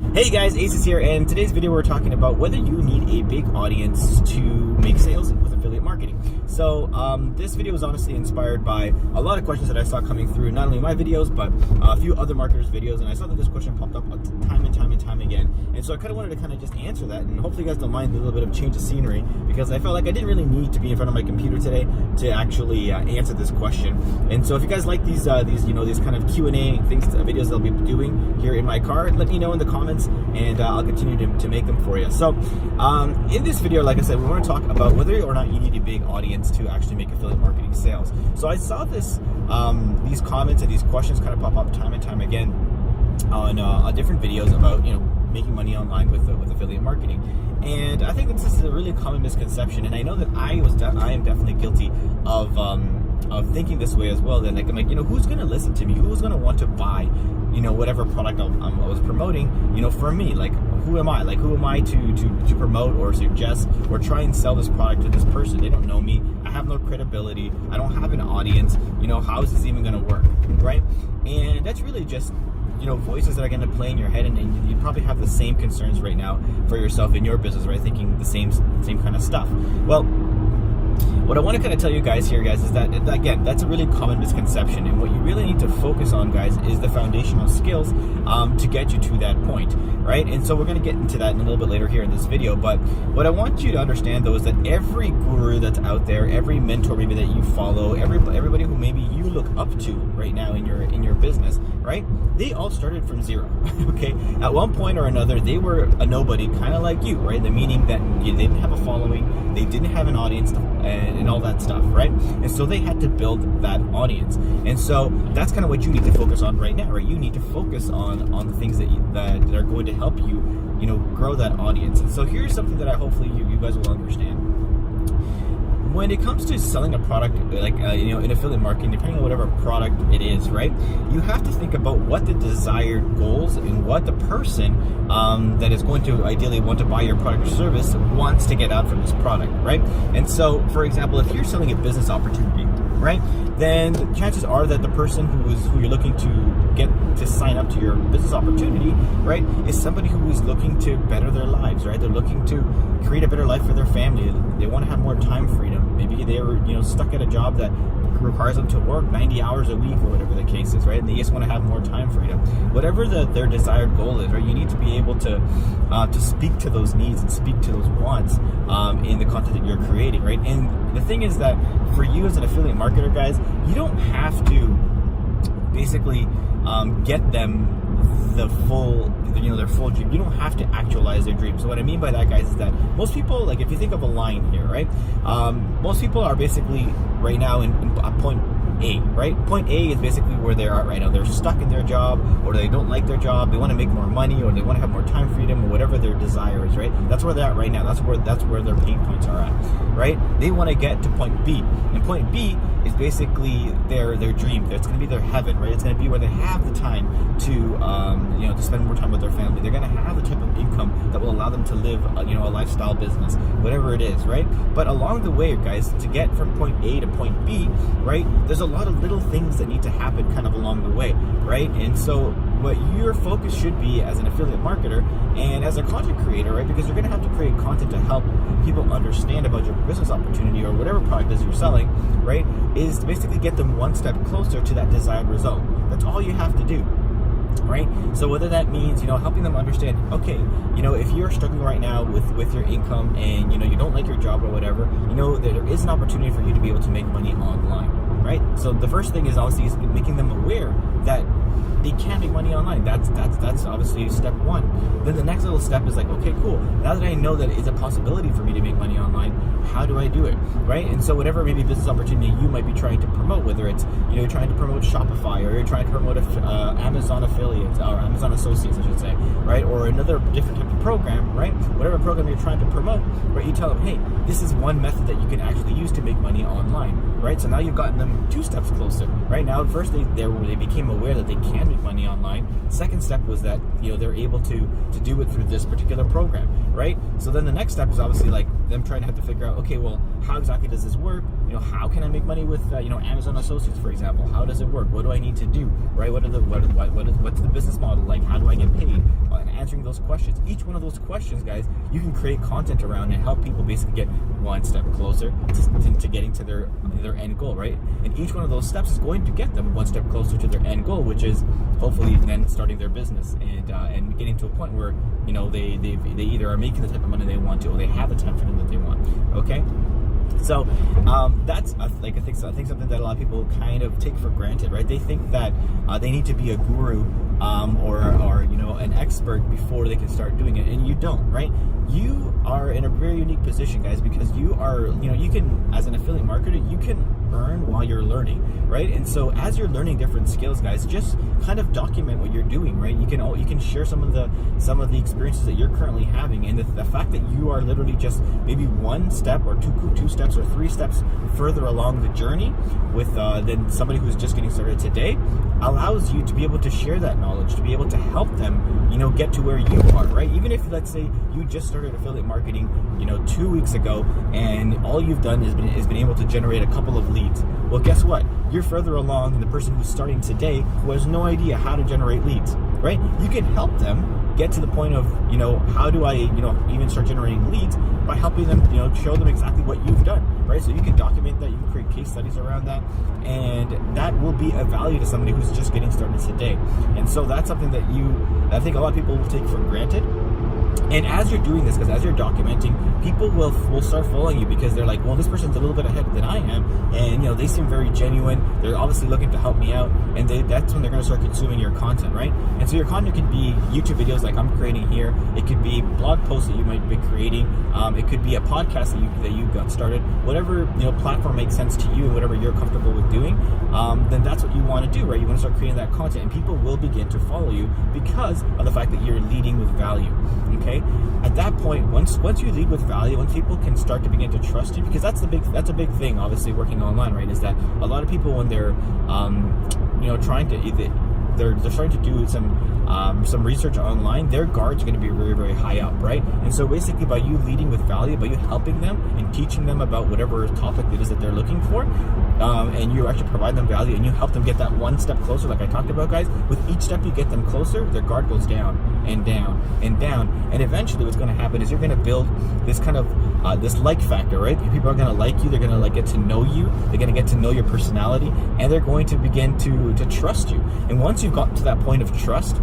Hey guys, Ace here, and in today's video we're talking about whether you need a big audience to make sales with affiliate marketing. So this video was honestly inspired by a lot of questions that I saw coming through, not only my videos, but a few other marketers' videos, and I saw that this question popped up time and time again. And so I kind of wanted to just answer that, and hopefully you guys don't mind a little bit of change of scenery, because I felt like I didn't really need to be in front of my computer today to actually answer this question. And so if you guys like these kind of Q&A things, videos that I'll be doing here in my car, let me know in the comments, and I'll continue to make them for you. So in this video, like I said, we want to talk about whether or not you need a big audience to actually make affiliate marketing sales. So I saw these comments and these questions kind of pop up time and time again on different videos about making money online with affiliate marketing. And I think this is a really common misconception, and I know that I am definitely guilty of thinking this way as well. Then I'm like, who's going to listen to me? Who's going to want to buy whatever product I was promoting, for me? Like, who am I? Like, who am I to promote or suggest or try and sell this product to this person? They don't know me. I have no credibility. I don't have an audience. How is this even going to work, right? And that's really just voices that are going to play in your head, and you probably have the same concerns right now for yourself in your business, right? Thinking the same kind of stuff. Well, what I want to kind of tell you guys here, guys, is that, again, that's a really common misconception, and what you really need to focus on, guys, is the foundational skills to get you to that point, right? And so we're going to get into that in a little bit later here in this video, but what I want you to understand, though, is that every guru that's out there, every mentor maybe that you follow, everybody who maybe you look up to right now in your business, right? They all started from zero, okay? At one point or another, they were a nobody, kind of like you, right? The meaning that they didn't have a following, they didn't have an audience, and all that stuff, right? And so they had to build that audience. And so that's kind of what you need to focus on right now, right? You need to focus on the things that are going to help you, grow that audience. And so here's something that hopefully you guys will understand. When it comes to selling a product, like in affiliate marketing, depending on whatever product it is, right, you have to think about what the desired goals and what the person that is going to ideally want to buy your product or service wants to get out from this product, right? And so, for example, if you're selling a business opportunity, right, then the chances are that the person who you're looking to get to sign up to your business opportunity, right, is somebody who is looking to better their lives, right? They're looking to create a better life for their family. They want to have more time freedom. Maybe they were stuck at a job that requires them to work 90 hours a week or whatever the case is, right? And they just want to have more time freedom. Whatever their desired goal is, right? You need to be able to speak to those needs and speak to those wants in the content that you're creating, right? And the thing is that for you as an affiliate marketer, guys, you don't have to basically get them their full dream. You don't have to actualize their dream. So what I mean by that, guys, is that most people, like if you think of a line here, right? Most people are basically right now in point A, right? Point A is basically where they are right now. They're stuck in their job, or they don't like their job. They want to make more money, or they want to have more time freedom, or whatever their desire is, right? That's where they're at right now. That's where their pain points are at, right? They want to get to point B, and point B is basically their dream. It's going to be their heaven, right? It's going to be where they have the time to to spend more time with their family. They're going to have the type of income that will allow them to live a lifestyle business, whatever it is, right? But along the way, guys, to get from point A to point B, right, there's a lot of little things that need to happen kind of along the way, right? And so what your focus should be as an affiliate marketer and as a content creator, right, because you're going to have to create content to help people understand about your business opportunity or whatever product is you're selling, right, is to basically get them one step closer to that desired result. That's all you have to do, right? So whether that means helping them understand, okay, if you're struggling right now with your income and you don't like your job or whatever, there is an opportunity for you to be able to make money online, right? So the first thing is obviously making them aware that they can make money online. That's obviously step one. Then the next little step is like, okay, cool. Now that I know that it's a possibility for me to make money online, how do I do it, right? And so whatever maybe business opportunity you might be trying to promote, whether it's you're trying to promote Shopify, or you're trying to promote Amazon affiliates, or Amazon associates, I should say, right? Or another different type of program, right? Whatever program you're trying to promote, where you tell them, hey, this is one method that you can actually use to make money online, right? So now you've gotten them 2 steps closer, right? Now, first they became aware that they can make money online. Second step was that they're able to do it through this particular program, right? So then the next step is obviously like them trying to have to figure out, okay, well, how exactly does this work? how can I make money with Amazon Associates, for example? How does it work? What do I need to do, right? What's the business model like? How do I get paid? And answering those questions. Each one of those questions, guys, you can create content around and help people basically get one step closer to getting to their end goal, right? And each one of those steps is going to get them one step closer to their end goal, which is hopefully then starting their business and getting to a point where they either are making the type of money they want to, or they have the time freedom that they want. Okay. So that's I think something that a lot of people kind of take for granted, right? They think that they need to be a guru or an expert before they can start doing it, and you don't, right? You are in a very unique position, guys, because you are, you can, as an affiliate marketer, you can earn while you're learning, right? And so as you're learning different skills, guys, just kind of document what you're doing, right? You can share some of the experiences that you're currently having, and the fact that you are literally just maybe one step or two steps or three steps further along the journey with than somebody who's just getting started today allows you to be able to share that knowledge, to be able to help them, get to where you are, right? Even if, let's say, you just started affiliate marketing, 2 weeks ago, and all you've done is been able to generate a couple of leads. Well, guess what? You're further along than the person who's starting today who has no idea how to generate leads, right? You can help them get to the point of, how do I, even start generating leads by helping them, show them exactly what you've done, right? So you can document that, you can create case studies around that, and that will be of value to somebody who's just getting started today. And so that's something that I think a lot of people will take for granted. And as you're doing this, because as you're documenting, people will start following you because they're like, well, this person's a little bit ahead than I am, and they seem very genuine. They're obviously looking to help me out, and that's when they're going to start consuming your content, right? And so your content could be YouTube videos like I'm creating here. It could be blog posts that you might be creating. It could be a podcast that you got started. Whatever platform makes sense to you and whatever you're comfortable with doing, then that's what you want to do, right? You want to start creating that content, and people will begin to follow you because of the fact that you're leading with value. Okay, at that point, once you lead with value, once people can start to begin to trust you, because that's a big thing, obviously, working online, right? Is that a lot of people, when they're trying to they're starting to do some research online, their guard's going to be very, very high up, right? And so basically, by you leading with value, by you helping them and teaching them about whatever topic it is that they're looking for, and you actually provide them value and you help them get that one step closer, like I talked about, guys, with each step you get them closer, their guard goes down and down and down, and eventually what's going to happen is you're going to build this kind of this like factor, right? People are going to like you, they're going to get to know you, they're going to get to know your personality, and they're going to begin to trust you. And once you've gotten to that point of trust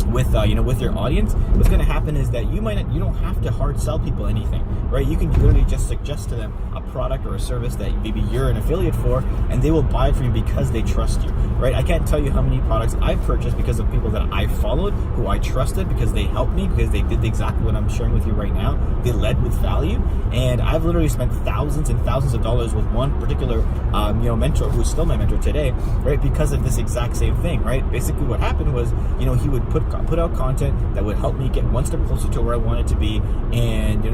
with with your audience, what's going to happen is that you don't have to hard sell people anything, right? You can literally just suggest to them a product or a service that maybe you're an affiliate for, and they will buy it from you because they trust you, right? I can't tell you how many products I've purchased because of people that I followed, who I trusted, because they helped me, because they did exactly what I'm sharing with you right now. They led with value, and I've literally spent thousands and thousands of dollars with one particular mentor who's still my mentor today, right? Because of this exact same thing, right? Basically what happened was, he would put out content that would help me get one step closer to where I wanted to be, and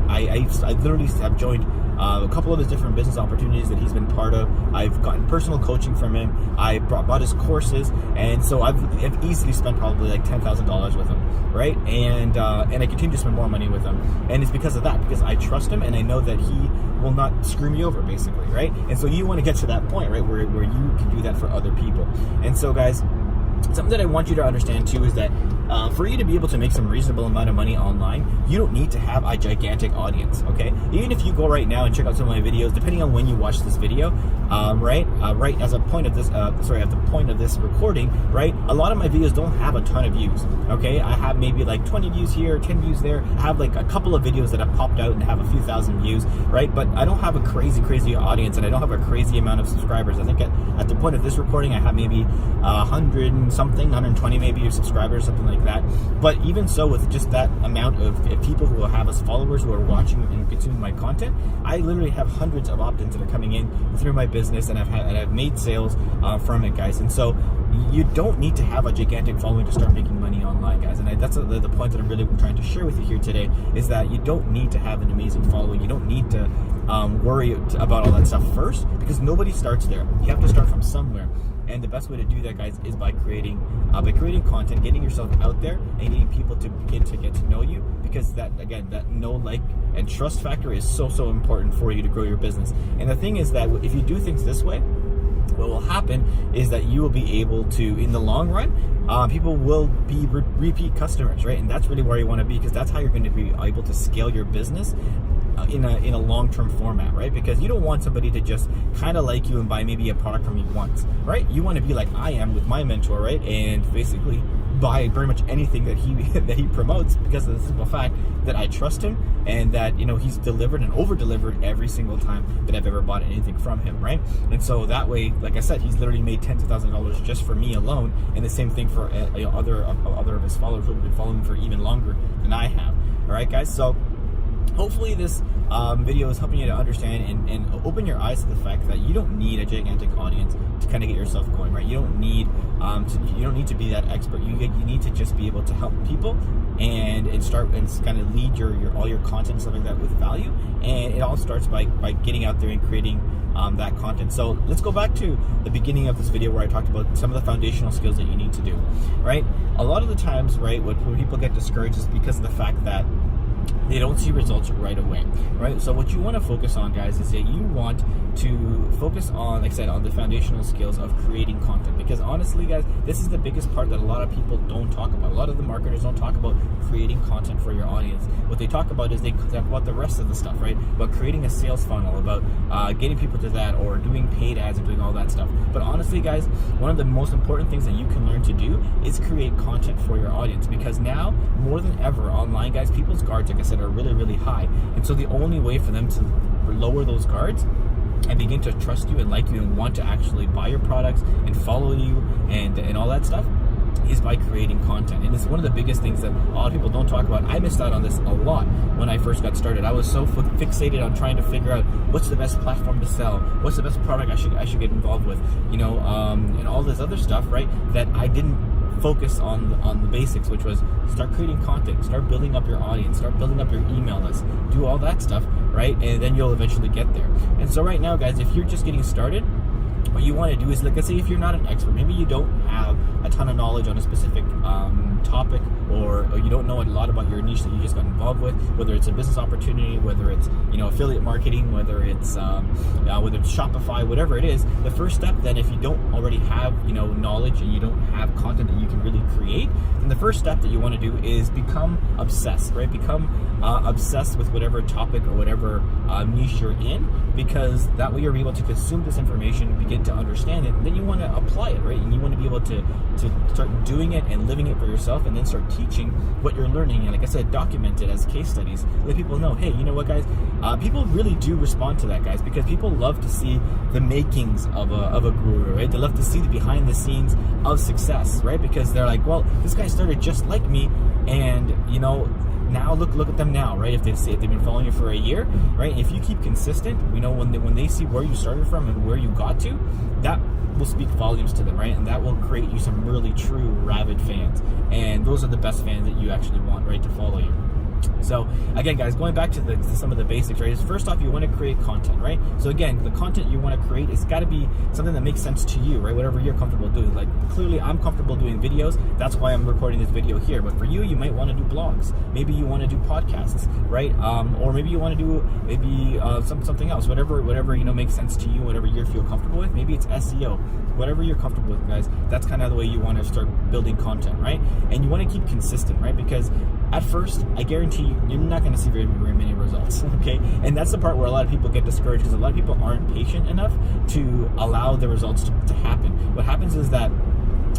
I literally have joined a couple of his different business opportunities that he's been part of. I've gotten personal coaching from him. I bought his courses, and so I've easily spent probably like $10,000 with him, right? And I continue to spend more money with him, and it's because of that, because I trust him and I know that he will not screw me over, basically, right? And so you want to get to that point, right, where you can do that for other people. And so, guys, something that I want you to understand too is that for you to be able to make some reasonable amount of money online, you don't need to have a gigantic audience, okay? Even if you go right now and check out some of my videos, depending on when you watch this video, right at the point of this recording, right, a lot of my videos don't have a ton of views, okay? I have maybe like 20 views here, 10 views there. I have like a couple of videos that have popped out and have a few thousand views, right? But I don't have a crazy audience, and I don't have a crazy amount of subscribers. I think at the point of this recording, I have maybe 120 maybe subscribers, something like that. But even so, with just that amount of people who have as followers who are watching and consuming my content, I literally have hundreds of opt-ins that are coming in through my business, and I've made sales from it, guys. And so you don't need to have a gigantic following to start making money online, guys. And that's the point that I'm really trying to share with you here today, is that you don't need to have an amazing following. You don't need to worry about all that stuff first, because nobody starts there. You have to start from somewhere. And the best way to do that, guys, is by creating content, getting yourself out there, and getting people to begin to get to know you. Because because that, again, that know, like, and trust factor is so important for you to grow your business. And the thing is that if you do things this way, what will happen is that you will be able to, in the long run, people will be repeat customers, right? And that's really where you want to be, because that's how you're going to be able to scale your business in a long-term format, right? Because you don't want somebody to just kind of like you and buy maybe a product from you once, right? You want to be like I am with my mentor, right? And basically buy very much anything that he promotes, because of the simple fact that I trust him, and that, you know, he's delivered and over-delivered every single time that I've ever bought anything from him, right? And so that way, like I said, he's literally made tens of thousands of dollars just for me alone, and the same thing for other of his followers who have been following for even longer than I have. All right, guys, so hopefully this video is helping you to understand and open your eyes to the fact that you don't need a gigantic audience to kind of get yourself going, right? You don't need to be that expert. You need to just be able to help people and start and kind of lead your all your content and stuff like that with value. And it all starts by getting out there and creating that content. So let's go back to the beginning of this video where I talked about some of the foundational skills that you need to do, right? A lot of the times, right, when people get discouraged is because of the fact that they don't see results right away, right? So what you want to focus on, guys, is that you want to focus on, like I said, on the foundational skills of creating content. Because honestly, guys, this is the biggest part that a lot of people don't talk about. A lot of the marketers don't talk about creating content for your audience. What they talk about is they talk about the rest of the stuff, right? About creating a sales funnel, about getting people to that, or doing paid ads and doing all that stuff. But honestly, guys, one of the most important things that you can learn to do is create content for your audience. Because now, more than ever, online, guys, people's guards, like I said, are really high. And so the only way for them to lower those guards and begin to trust you and like you and want to actually buy your products and follow you and all that stuff is by creating content. And it's one of the biggest things that a lot of people don't talk about. I missed out on this a lot when I first got started. I was so fixated on trying to figure out what's the best platform to sell, what's the best product I should get involved with, you know, and all this other stuff, right? That I didn't focus on the basics, which was start creating content, start building up your audience, start building up your email list, do all that stuff, right? And then you'll eventually get there. And so right now, guys, if you're just getting started, what you want to do is, like, let's say if you're not an expert, maybe you don't have a ton of knowledge on a specific topic, or you don't know a lot about your niche that you just got involved with, whether it's a business opportunity, whether it's, you know, affiliate marketing, whether it's Shopify, whatever it is. The first step then, if you don't already have, you know, knowledge and you don't have content that you can really create, then the first step that you want to do is become obsessed, right? Become obsessed with whatever topic or whatever niche you're in, because that way you're able to consume this information, begin to understand it, and then you want to apply it, right? And you want to be able to start doing it and living it for yourself, and then start teaching what you're learning. And like I said, document it as case studies. Let people know, hey, you know what, guys? People really do respond to that, guys, because people love to see the makings of a guru, right? They love to see the behind the scenes of success, right? Because they're like, well, this guy started just like me, and, you know, now look at them now, right? If they've been following you for a year, right? If you keep consistent, you know, when they see where you started from and where you got to, that will speak volumes to them, right? And that will create you some really true rabid fans, and those are the best fans that you actually want, right, to follow you. So again, guys, going back to some of the basics, right, is first off, you want to create content, right? So again, the content you want to create, it's got to be something that makes sense to you, right? Whatever you're comfortable doing. Like, clearly I'm comfortable doing videos, that's why I'm recording this video here. But for you, you might want to do blogs, maybe you want to do podcasts, right? Or maybe you want to do something else, whatever you know makes sense to you, whatever you feel comfortable with. Maybe it's SEO, whatever you're comfortable with, guys. That's kind of the way you want to start building content, right? And you want to keep consistent, right? Because at first, I guarantee you're not going to see very many results, okay? And that's the part where a lot of people get discouraged, because a lot of people aren't patient enough to allow the results to happen. What happens is that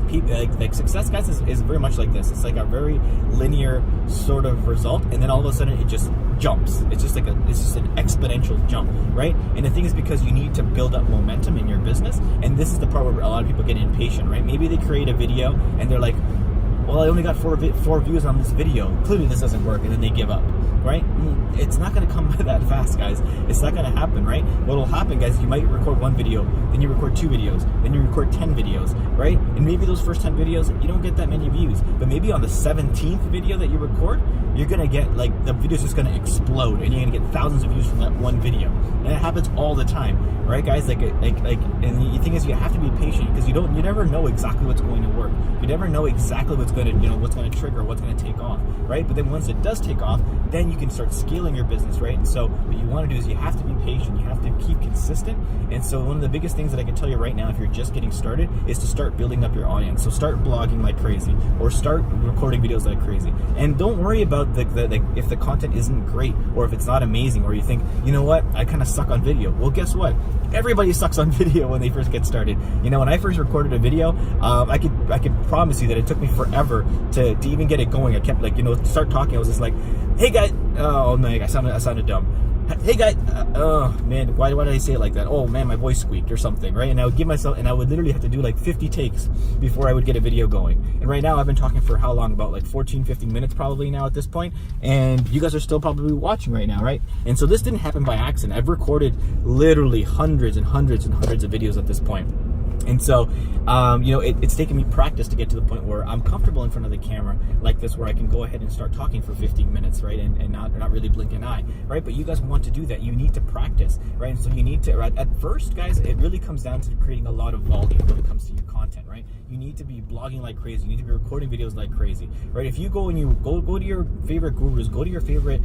people, like success, guys, is very much like this. It's like a very linear sort of result, and then all of a sudden it just jumps. It's just an exponential jump, right? And the thing is, because you need to build up momentum in your business, and this is the part where a lot of people get impatient, right? Maybe they create a video and they're like, well, I only got four views on this video. Clearly this doesn't work, and then they give up, right? It's not going to come that fast, guys. It's not going to happen, right? What will happen, guys, you might record one video, then you record 2 videos, then you record 10 videos, right? And maybe those first 10 videos, you don't get that many views. But maybe on the 17th video that you record, you're going to get, like, the video's just going to explode, and you're going to get thousands of views from that one video. And it happens all the time, right, guys? And the thing is, you have to be patient, because you never know exactly what's going to work. You never know exactly what's going gonna, what's gonna trigger, what's gonna take off, right? But then once it does take off, then you can start scaling your business, right? And so what you want to do is you have to be patient, you have to keep consistent. And so one of the biggest things that I can tell you right now, if you're just getting started, is to start building up your audience. So start blogging like crazy, or start recording videos like crazy. And don't worry about if the content isn't great, or if it's not amazing, or you think, you know what, I kind of suck on video. Well, guess what? Everybody sucks on video when they first get started. When I first recorded a video, I could promise you that it took me forever to even get it going. I kept start talking. I was just like, hey guys, oh man, I sounded dumb. Hey guys, oh man, why did I say it like that? Oh man, my voice squeaked or something, right? And I would give myself, and I would literally have to do like 50 takes before I would get a video going. And right now I've been talking for how long? About like 14, 15 minutes probably now at this point. And you guys are still probably watching right now, right? And so this didn't happen by accident. I've recorded literally hundreds and hundreds and hundreds of videos at this point. And so, it's taken me practice to get to the point where I'm comfortable in front of the camera like this, where I can go ahead and start talking for 15 minutes, right? And not really blink an eye, right? But you guys want to do that. You need to practice, right? And so you need to, right? At first, guys, it really comes down to creating a lot of volume when it comes to your content, right? You need to be blogging like crazy. You need to be recording videos like crazy, right? If you go and you go to your favorite gurus, go to your favorite,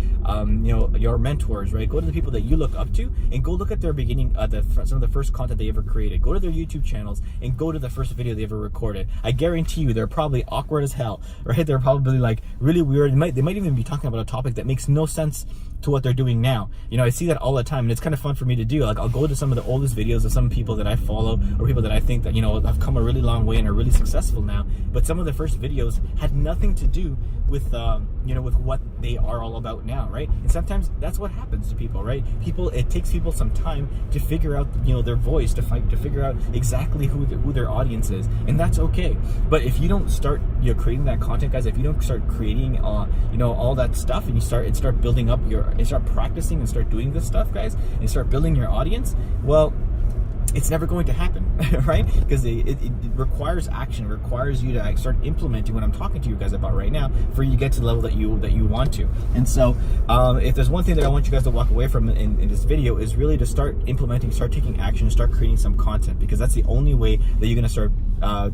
your mentors, right? Go to the people that you look up to, and go look at their beginning, some of the first content they ever created. Go to their YouTube channels and go to the first video they ever recorded. I guarantee you they're probably awkward as hell, right? They're probably like really weird. They might even be talking about a topic that makes no sense to what they're doing now. I see that all the time, and it's kind of fun for me to do. Like, I'll go to some of the oldest videos of some people that I follow, or people that I think that, have come a really long way and are really successful now. But some of the first videos had nothing to do with, with what they are all about now, right? And sometimes that's what happens to people, right? It takes people some time to figure out, their voice, to figure out exactly who their audience is, and that's okay. But if you don't start, creating that content, guys, if you don't start creating, all that stuff, and you start building up and start practicing and start doing this stuff, guys, and start building your audience, well, it's never going to happen, right? Because it requires action. It requires you to start implementing what I'm talking to you guys about right now for you to get to the level that you want to. And so if there's one thing that I want you guys to walk away from in this video, is really to start implementing, start taking action, start creating some content, because that's the only way that you're going to start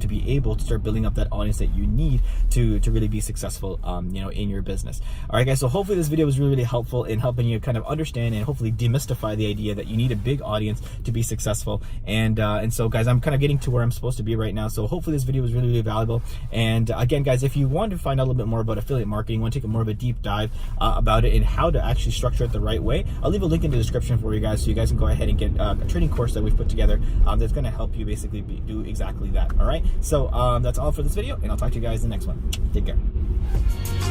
to be able to start building up that audience that you need to really be successful, in your business. All right, guys. So hopefully this video was really, really helpful in helping you kind of understand and hopefully demystify the idea that you need a big audience to be successful. And so, guys, I'm kind of getting to where I'm supposed to be right now. So hopefully this video was really, really valuable. And again, guys, if you want to find out a little bit more about affiliate marketing, want to take more of a deep dive about it and how to actually structure it the right way, I'll leave a link in the description for you guys, so you guys can go ahead and get a training course that we've put together that's going to help you basically do exactly that. All right. So that's all for this video, and I'll talk to you guys in the next one. Take care.